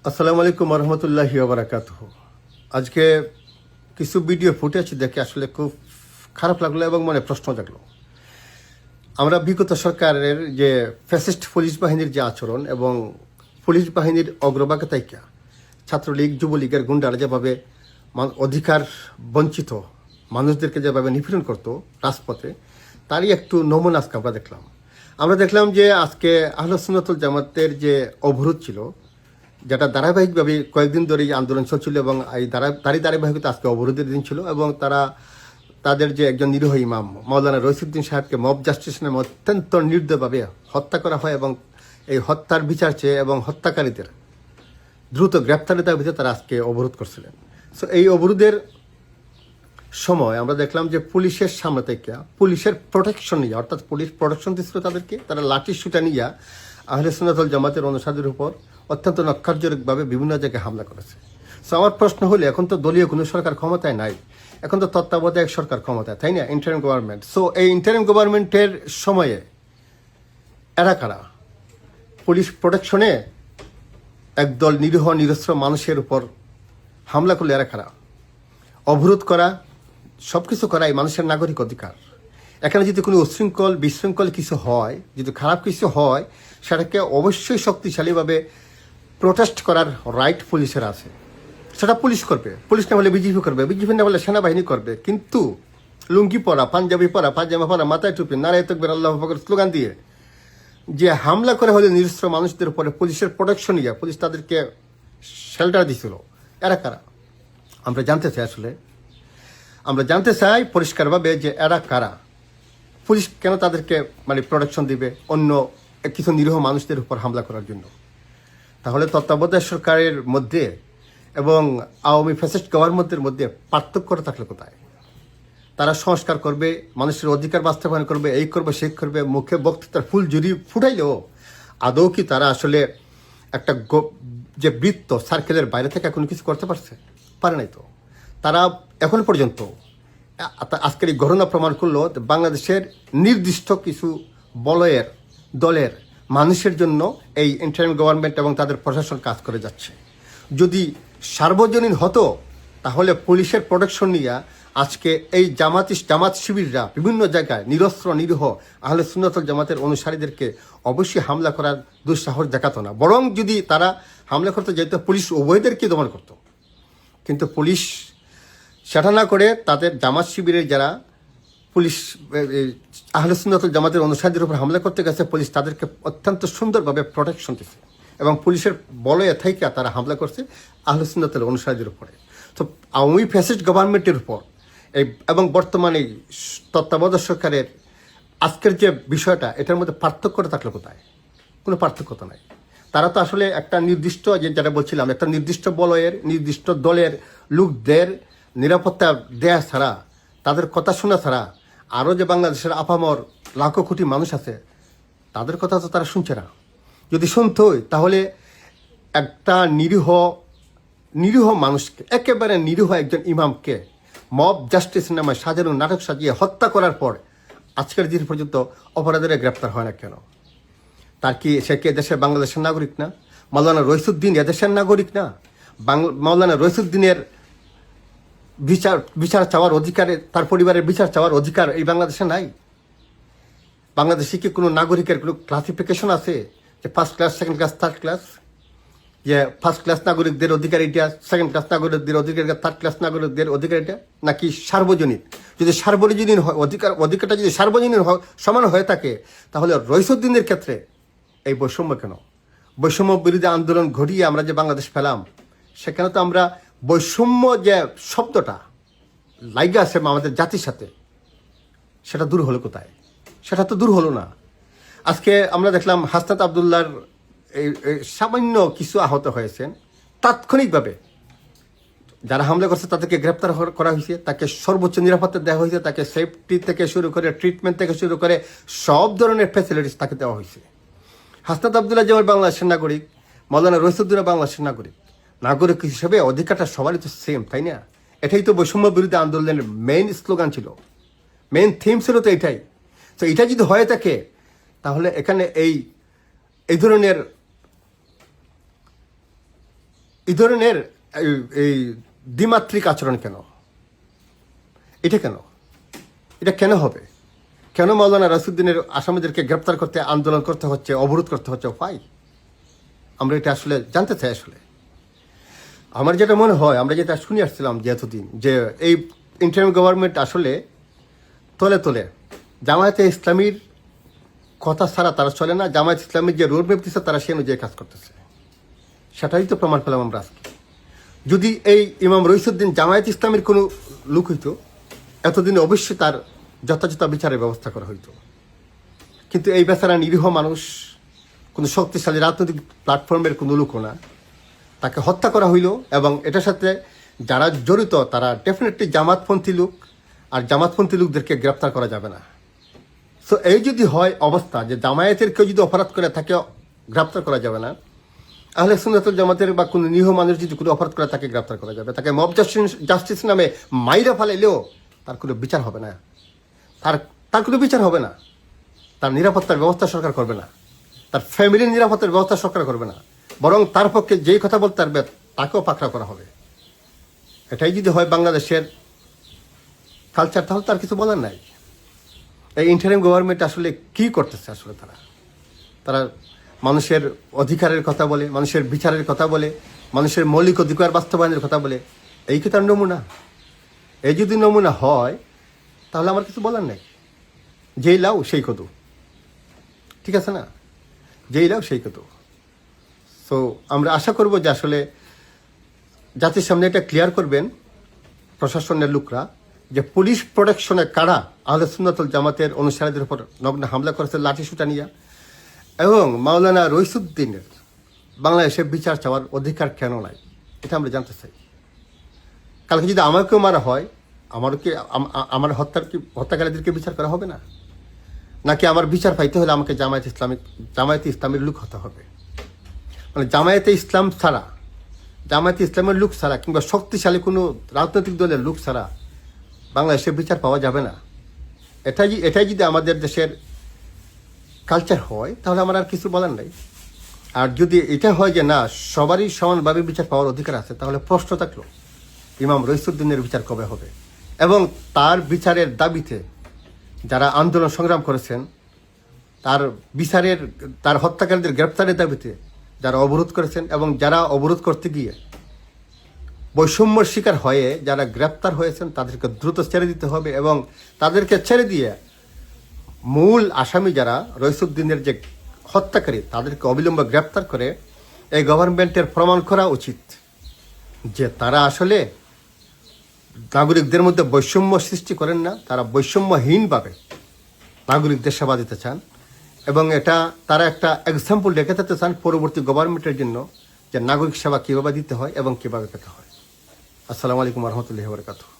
আসসালামু আলাইকুম রহমতুল্লাহি ওবারাকাতুহ। আজকে কিছু ভিডিও ফুটেজ দেখে আসলে খুব খারাপ লাগলো এবং মনে প্রশ্ন জাগলো। আমরা বিগত সরকারের যে ফ্যাসিস্ট পুলিশ বাহিনীর যে আচরণ এবং পুলিশ বাহিনীর অগ্রভাগে তাইকা ছাত্রলীগ যুবলীগের গুন্ডারা যেভাবে অধিকার বঞ্চিত মানুষদেরকে যেভাবে নিপীড়ন করতো রাজপথে, তারই একটু নমুনা আজকে আমরা দেখলাম যে আজকে আহলে সুন্নাতুল জামাতের যে অবরোধ ছিল, যেটা ধারাবাহিকভাবে কয়েকদিন ধরেই আন্দোলন চলছিল এবং এই তারই ধারাবাহিকতা আজকে অবরোধের দিন ছিল এবং তাদের যে একজন নিরীহ ইমাম মাওলানা রইসুদ্দিন সাহেবকে মব জাস্টিস নামে অত্যন্ত নির্দয়ভাবে হত্যা করা হয় এবং এই হত্যার বিচার চেয়ে এবং হত্যাকারীদের দ্রুত গ্রেপ্তারের দাবিতে তারা আজকে অবরোধ করছিলেন। সো এই অবরোধের সময় আমরা দেখলাম যে পুলিশের সামনে থেকে পুলিশের প্রোটেকশন নিয়ে, অর্থাৎ পুলিশ প্রোটেকশন দিচ্ছিল তাদেরকে, তারা লাঠি সুটা নিয়ে আহলে সুন্নাতুল জামাতের অনুসারীদের উপর অত্যন্ত নক্কারজনকভাবে বিভিন্ন জায়গায় হামলা করেছে। সো আমার প্রশ্ন হলে, এখন তো দলীয় কোনো সরকার ক্ষমতায় নাই, এখন তো তত্ত্বাবধায়ক সরকার ক্ষমতায়, তাই না, ইন্টারিম গভর্নমেন্ট। সো এই ইন্টারিম গভর্নমেন্টের সময়ে এরা কারা? পুলিশ প্রোটেকশনে একদল নিরীহ নিরস্ত্র মানুষের উপর হামলা করলে এরা কারা? অবরোধ করা, সবকিছু করা এই মানুষের নাগরিক অধিকার। এখানে যদি কোনো উশৃঙ্খল বিশৃঙ্খল কিছু হয়, যদি খারাপ কিছু হয়, সেটাকে অবশ্যই শক্তিশালীভাবে প্রোটেস্ট করার রাইট পুলিশের আছে। সেটা পুলিশ করবে, পুলিশ না হলে বিজেপি করবে, বিজেপি না হলে সেনাবাহিনী করবে। কিন্তু লুঙ্গি পরা, পাঞ্জাবি পরা, পায়জামা পরা, মাথায় টুপি, নারায় তকবীর আল্লাহু আকবার স্লোগান দিয়ে যে হামলা করে হলে নিরস্ত্র মানুষদের উপরে পুলিশের প্রোটেকশন নিয়ে পুলিশ তাদেরকে শেল্টার দিছিল, এরা কারা? আমরা জানতে চাই পরিষ্কারভাবে যে এরা কারা, পুলিশ কেন তাদেরকে প্রোটেকশন দিবে অন্য কিছু নিরীহ মানুষদের উপর হামলা করার জন্য? তাহলে তত্ত্বাবধায়ক সরকারের মধ্যে এবং আওয়ামী ফ্যাসিস্ট গভর্নমেন্টের মধ্যে পার্থক্যটা থাকলে কোথায়? তারা সংস্কার করবে, মানুষের অধিকার বাস্তবায়ন করবে, এই করবে সেই করবে, মুখে বক্তৃতার ফুল জুড়ি ফুটাইলেও আদৌ কি তারা আসলে একটা যে বৃত্ত সার্কেলের বাইরে থেকে কোনো কিছু করতে পারে নাই তো। তারা এখন পর্যন্ত, আজকের এই ঘটনা প্রমাণ করলো, বাংলাদেশের নির্দিষ্ট কিছু দলের মানুষের জন্য এই ইন্টারিম গভর্নমেন্ট এবং তাদের প্রশাসন কাজ করে যাচ্ছে। যদি সার্বজনীন হতো তাহলে পুলিশের প্রোটেকশন নিয়ে আজকে এই জামাত শিবিররা বিভিন্ন জায়গায় নিরস্ত্র নিরীহ আহলে সুন্নাতুল জামাতের অনুসারীদেরকে অবশ্যই হামলা করার দুঃসাহস দেখাতো না। বরং যদি তারা হামলা করতে যেত, পুলিশ উভয়দেরকে দমন করত। কিন্তু পুলিশ সেটা না করে তাদের জামাত শিবিরের যারা পুলিশ আহলে সুন্নাতুল জামাতের অনুসারীদের উপর হামলা করতে গেছে, পুলিশ তাদেরকে অত্যন্ত সুন্দরভাবে প্রোটেকশন দিচ্ছে এবং পুলিশের বলয়ে থেকে তারা হামলা করছে আহলে সুন্নাতের অনুসারীদের উপরে। তো আওয়ামী ফ্যাসিস্ট গভর্নমেন্টের উপর এবং বর্তমানে তত্ত্বাবধায়ক সরকারের আজকের যে বিষয়টা, এটার মধ্যে পার্থক্যটা থাকলে কোথায়? কোনো পার্থক্য তো নাই। তারা তো আসলে একটা নির্দিষ্ট, যেটা বলছিলাম, একটা নির্দিষ্ট বলয়ের নির্দিষ্ট দলের লোকদের নিরাপত্তা দেয়া ছাড়া, তাদের কথা শোনা ছাড়া আরও যে বাংলাদেশের আপামর লাখো কোটি মানুষ আছে তাদের কথা তো তারা শুনছে না। যদি শুনতই তাহলে একটা নিরীহ মানুষকে, একেবারে নিরীহ একজন ইমামকে মব জাস্টিস নামে সাজানো নাটক সাজিয়ে হত্যা করার পর আজকের দিন পর্যন্ত অপরাধীরা গ্রেপ্তার হয় না কেন? সে কি দেশের বাংলাদেশের নাগরিক না? মাওলানা রইসুদ্দিন এদেশের নাগরিক না? মাওলানা রইসুদ্দিনের বিচার চাওয়ার অধিকারে, তার পরিবারের বিচার চাওয়ার অধিকার এই বাংলাদেশে নাই? বাংলাদেশে কি কোনো নাগরিকের কোনো ক্লাসিফিকেশন আছে যে first class, second class, third class? যে ফার্স্ট ক্লাস নাগরিকদের অধিকার এটা, সেকেন্ড ক্লাস নাগরিকদের অধিকার, থার্ড ক্লাস নাগরিকদের অধিকার এটা, নাকি সার্বজনীন? যদি সার্বজনীন অধিকারটা যদি সার্বজনীন সমান হয়ে থাকে, তাহলে রইসুদ্দিনের ক্ষেত্রে এই বৈষম্য কেন? বৈষম্য বিরোধী আন্দোলন ঘটিয়ে আমরা যে বাংলাদেশ পেলাম, সেখানে তো আমরা বৈষম্য যে শব্দটা লাইগা আছে আমাদের জাতির সাথে, সেটা দূর হলো কোথায়? সেটা তো দূর হলো না। আজকে আমরা দেখলাম হাসনাত আবদুল্লাহর এই সামান্য কিছু আহত হয়েছেন, তাৎক্ষণিকভাবে যারা হামলা করছে তাদেরকে গ্রেপ্তার করা হয়েছে, তাকে সর্বোচ্চ নিরাপত্তা দেওয়া হয়েছে, তাকে সেফটি থেকে শুরু করে ট্রিটমেন্ট থেকে শুরু করে সব ধরনের ফ্যাসিলিটিস তাকে দেওয়া হয়েছে। হাসনাত আবদুল্লাহ যেমন বাংলাদেশের নাগরিক, মাওলানা রইসুদ্দিনও বাংলাদেশের নাগরিক হিসেবে অধিকারটা সবারই তো সেম, তাই না? এটাই তো বৈষম্য বিরোধী আন্দোলনের মেইন স্লোগান ছিল, মেইন থিম ছিল তো এটাই। তো এটা যদি হয়ে থাকে তাহলে এখানে এই ধরনের এই ধরনের এই দ্বিমাত্রিক আচরণ কেন? এটা কেন? এটা কেন হবে? কেন মাওলানা রাসুদ্দিনের আসামিদেরকে গ্রেপ্তার করতে, আন্দোলন করতে হচ্ছে, অবরোধ করতে হচ্ছে? উপায় আমরা এটা আসলে জানতে চাই। আসলে আমার যেটা মনে হয়, আমরা যেটা শুনে আসছিলাম যে এতদিন, যে এই ইন্টারিম গভর্নমেন্ট আসলে তলে তলে জামায়াতে ইসলামীর কথা ছাড়া তারা চলে না। জামায়াত ইসলামীর যে রোড ম্যাপ দিচ্ছে তারা সে অনুযায়ী কাজ করতেছে। সেটাই তো প্রমাণ পেলাম আমরা আজকে। যদি এই ইমাম রইসুদ্দিন জামায়াত ইসলামের কোনো লোক হইতো, এতদিনে অবশ্যই তার যথাযথ বিচারের ব্যবস্থা করা হইতো। কিন্তু এই বেচারা নিরীহ মানুষ, কোনো শক্তিশালী রাজনৈতিক প্ল্যাটফর্মের কোনো লোকও না, তাকে হত্যা করা হইল। এবং এটার সাথে যারা জড়িত তারা ডেফিনেটলি জামাতপন্থী লোক, আর জামাতপন্থী লোকদেরকে গ্রেপ্তার করা যাবে না। সো এই যদি হয় অবস্থা যে জামায়াতের কেউ যদি অপরাধ করে তাকে গ্রেপ্তার করা যাবে না, তাহলে সুন্নাতুল জামাতের বা কোনো নিরীহ মানুষ যদি কোনো অপরাধ করে তাকে গ্রেপ্তার করা যাবে। তাকে মব জাস্টিস নামে মাইরা ফালাইলেও তার কোনো বিচার হবে না। তার কোনো বিচার হবে না। তার নিরাপত্তার ব্যবস্থা সরকার করবে না। তার ফ্যামিলির নিরাপত্তার ব্যবস্থা সরকার করবে না। বরং তার পক্ষে যেই কথা বলতে পারবে তাকেও পাকড়াও করা হবে। এটাই যদি হয় বাংলাদেশের কালচার, তাহলে তার কিছু বলার নাই। এই ইন্টারিম গভর্নমেন্ট আসলে কি করতেছে? আসলে তারা মানুষের অধিকারের কথা বলে, মানুষের বিচারের কথা বলে, মানুষের মৌলিক অধিকার বাস্তবায়নের কথা বলে। এই কি তার নমুনা? এই যদি নমুনা হয় তাহলে আমার কিছু বলার নেই। যেই লাও সেই কদু, ঠিক আছে না? যেই লাও সেই কদু। সো আমরা আশা করব যে আসলে জাতির সামনে এটা ক্লিয়ার করবেন প্রশাসনের লোকরা, যে পুলিশ প্রোটেকশনে কারা আহলে সুন্নাতুল জামাতের অনুসারীদের উপর নগ্ন হামলা করেছে লাঠি সুটা নিয়ে, এবং মাওলানা রইসুদ্দিনের বাংলাদেশে বিচার চাওয়ার অধিকার কেন নাই, এটা আমরা জানতে চাই। কালকে যদি আমাকেও মারা হয়, আমার হত্যাকারীদেরকে বিচার করা হবে না? নাকি আমার বিচার পাইতে হলে আমাকে জামায়াতে ইসলামের লোক হতে হবে? মানে জামায়াতে ইসলামের লোক ছাড়া কিংবা শক্তিশালী কোনো রাজনৈতিক দলের লোক ছাড়া বাংলাদেশে বিচার পাওয়া যাবে না। এটাই যদি আমাদের দেশের কালচার হয় তাহলে আমার আর কিছু বলার নাই। আর যদি এটা হয় যে না, সবারই সমানভাবে বিচার পাওয়ার অধিকার আছে, তাহলে প্রশ্ন থাকলো ইমাম রইসুদ্দিনের বিচার কবে হবে? এবং তার বিচারের দাবিতে যারা আন্দোলন সংগ্রাম করেছেন, তার হত্যাকারীদের গ্রেপ্তারের দাবিতে যারা অবরোধ করেছেন, এবং যারা অবরোধ করতে গিয়ে বৈষম্যর শিকার হয়ে যারা গ্রেপ্তার হয়েছেন, তাদেরকে দ্রুত ছেড়ে দিতে হবে। এবং তাদেরকে ছেড়ে দিয়ে মূল আসামি যারা রইসুদ্দিনের যে হত্যাকারী, তাদেরকে অবিলম্বে গ্রেপ্তার করে এই গভর্নমেন্টের প্রমাণ করা উচিত যে তারা আসলে নাগরিকদের মধ্যে বৈষম্য সৃষ্টি করেন না, তারা বৈষম্যহীনভাবে নাগরিকদের সেবা দিতে চান। এবং তারা একটা এক্সাম্পল রেখে দিতে চান পরবর্তী গভর্নমেন্টের জন্য, যে নাগরিক সেবা কীভাবে দিতে হয় এবং কীভাবে পেতে হয়। আসসালামু আলাইকুম রহমতুল্লাহি ওয়া বারাকাতুহু।